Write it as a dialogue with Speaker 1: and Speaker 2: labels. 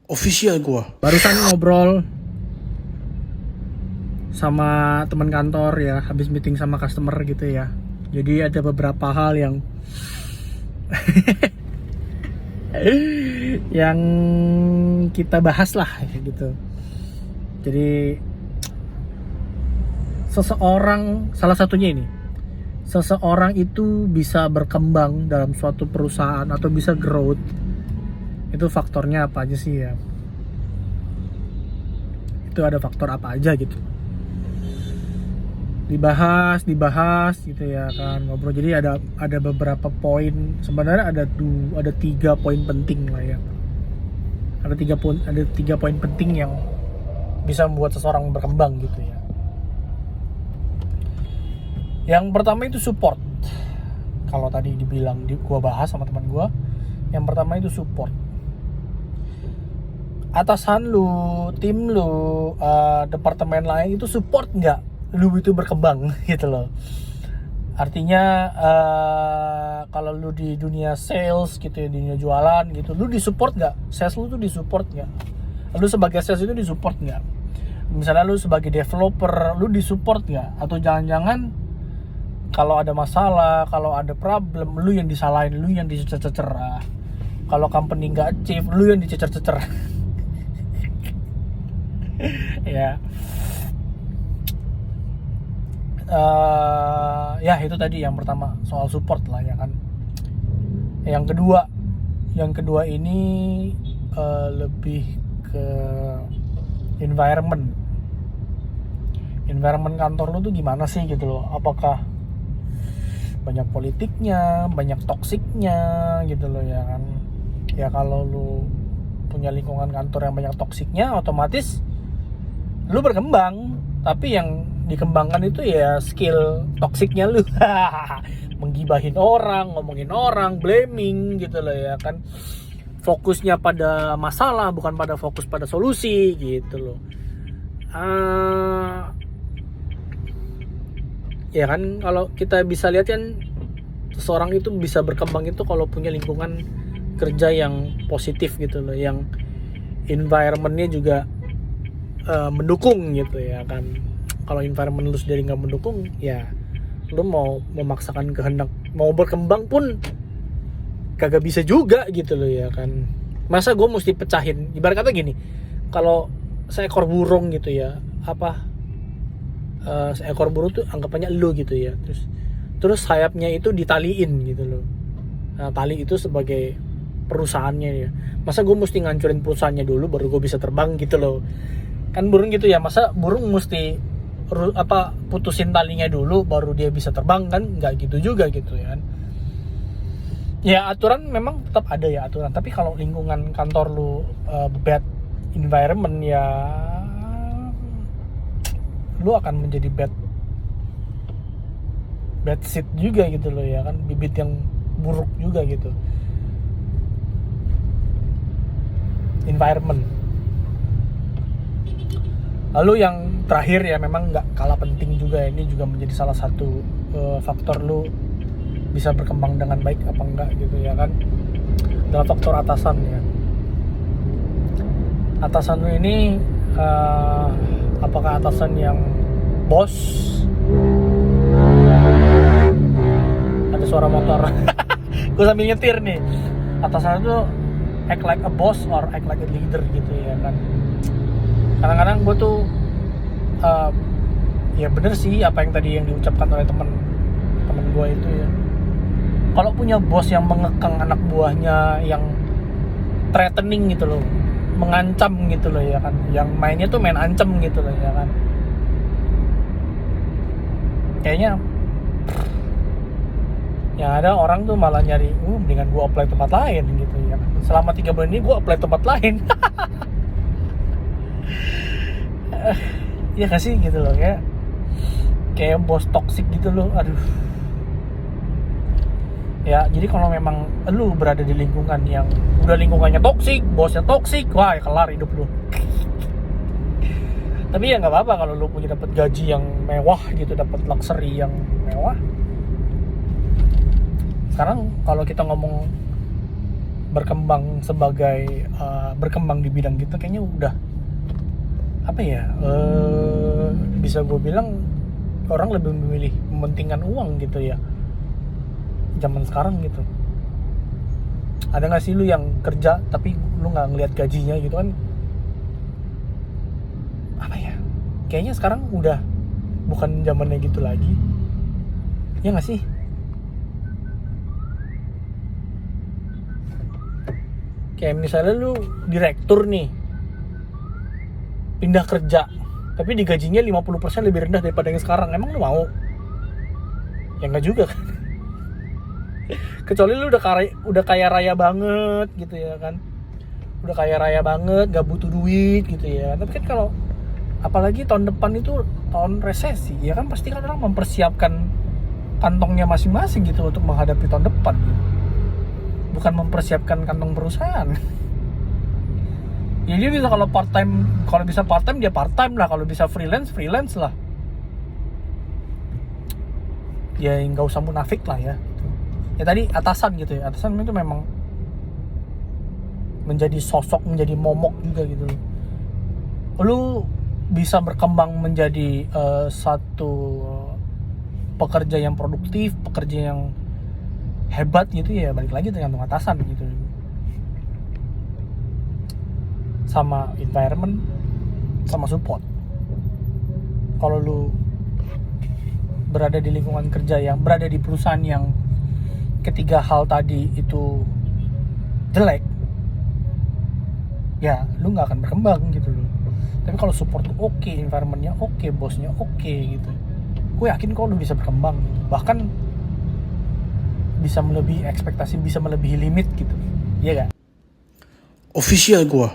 Speaker 1: official gua.
Speaker 2: Barusan ngobrol sama teman kantor ya, habis meeting sama customer gitu ya. Jadi ada beberapa hal yang yang kita bahas lah gitu. Jadi salah satunya ini, seseorang itu bisa berkembang dalam suatu perusahaan atau bisa growth, itu faktornya apa aja sih ya? Itu ada faktor apa aja gitu, dibahas gitu ya kan, ngobrol. Jadi ada beberapa poin, sebenarnya ada 3 poin penting lah ya. Ada tiga poin penting yang bisa membuat seseorang berkembang gitu ya. Yang pertama itu support. Kalau tadi dibilang gua bahas sama teman gua, yang pertama itu support. Atasan lu, tim lu, departemen lain itu support nggak lu itu berkembang gitu loh. Artinya kalau lu di dunia sales gitu ya, di dunia jualan gitu, lu disupport nggak? Sales lu tuh disupport nggak? Lu sebagai sales itu disupport nggak? Misalnya lu sebagai developer, lu disupport nggak? Atau jangan-jangan kalau ada masalah, kalau ada problem, lu yang disalahin, lu yang dicecer-cecer. Kalau company nggak achieve, lu yang dicecer-cecer. Ya. Ya itu tadi yang pertama, soal support lah ya kan. Yang kedua ini lebih ke environment kantor lu tuh gimana sih gitu loh. Apakah banyak politiknya, banyak toksiknya gitu loh ya kan. Ya kalau lu punya lingkungan kantor yang banyak toksiknya, otomatis lu berkembang, tapi yang dikembangkan itu ya skill toksiknya lu. Menggibahin orang, ngomongin orang, blaming gitu loh ya kan. Fokusnya pada masalah, bukan pada fokus pada solusi gitu loh. Ya kan, kalau kita bisa lihat kan, seseorang itu bisa berkembang itu kalau punya lingkungan kerja yang positif gitu loh, yang environment-nya juga mendukung gitu ya kan. Kalau environment lu sendiri nggak mendukung, ya lu mau memaksakan kehendak mau berkembang pun kagak bisa juga gitu loh ya kan. Masa gue mesti pecahin, ibarat kata gini, kalau seekor burung gitu ya, seekor burung tuh anggapannya lu gitu ya, terus sayapnya itu ditaliin gitu loh. Nah, tali itu sebagai perusahaannya ya. Masa gue mesti ngancurin perusahaannya dulu baru gue bisa terbang gitu loh. Kan burung gitu ya, masa burung mesti putusin talinya dulu baru dia bisa terbang? Kan nggak gitu juga gitu ya kan. Ya aturan memang tetap ada ya aturan, tapi kalau lingkungan kantor lu bad environment, ya lu akan menjadi bad seed juga gitu loh ya kan, bibit yang buruk juga gitu. Environment. Lalu yang terakhir ya, memang nggak kalah penting juga, ini juga menjadi salah satu faktor lu bisa berkembang dengan baik apa enggak gitu ya kan, adalah faktor atasan ya. Atasan lu ini apakah atasan yang bos? Ada suara motor. Gue sambil nyetir nih. Atasan itu act like a boss or act like a leader gitu ya kan. Kadang-kadang gue tuh ya bener sih apa yang tadi yang diucapkan oleh temen gue itu ya. Kalau punya bos yang mengekang anak buahnya, yang threatening gitu loh, mengancam gitu loh ya kan, yang mainnya tuh main ancam gitu loh ya kan, kayaknya yang ada orang tuh malah nyari mendingan gue apply tempat lain gitu ya kan. Selama 3 bulan ini gue apply tempat lain. Ya gak sih gitu loh, kayak bos toksik gitu loh. Aduh. Ya jadi kalau memang lu berada di lingkungan yang udah lingkungannya toksik, bosnya toksik, wah ya kelar hidup lu. Tapi ya nggak apa-apa kalau lu punya dapat gaji yang mewah gitu, dapat luxury yang mewah. Sekarang kalau kita ngomong berkembang sebagai berkembang di bidang gitu kayaknya udah apa ya, bisa gue bilang orang lebih memilih mementingkan uang gitu ya zaman sekarang gitu. Ada nggak sih lu yang kerja tapi lu nggak ngelihat gajinya gitu kan? Apa ya, kayaknya sekarang udah bukan zamannya gitu lagi, ya nggak sih? Kayak misalnya lu direktur nih, pindah kerja, tapi digajinya 50% lebih rendah daripada yang sekarang. Emang lu mau? Ya enggak juga kan. Kecuali lu udah kaya raya banget gitu ya kan. Udah kaya raya banget, gak butuh duit gitu ya. Tapi kan kalau apalagi tahun depan itu tahun resesi, ya kan pasti kan orang mempersiapkan kantongnya masing-masing gitu untuk menghadapi tahun depan gitu. Bukan mempersiapkan kantong perusahaan. Ya dia bisa kalau bisa part time dia part time lah, kalau bisa freelance lah. Ya nggak usah munafik lah ya. Ya tadi atasan gitu ya, atasan itu memang menjadi sosok, menjadi momok juga gitu. Lu bisa berkembang menjadi satu pekerja yang produktif, pekerja yang hebat gitu ya, balik lagi tergantung atasan gitu, sama environment, sama support. Kalau lu berada di lingkungan kerja yang berada di perusahaan yang ketiga hal tadi itu jelek, ya lu nggak akan berkembang gitu loh. Tapi kalau support lu oke, environmentnya oke, bosnya oke gitu, gue yakin kok lu bisa berkembang gitu. Bahkan bisa melebihi ekspektasi, bisa melebihi limit gitu, iya gak?
Speaker 1: Official gua.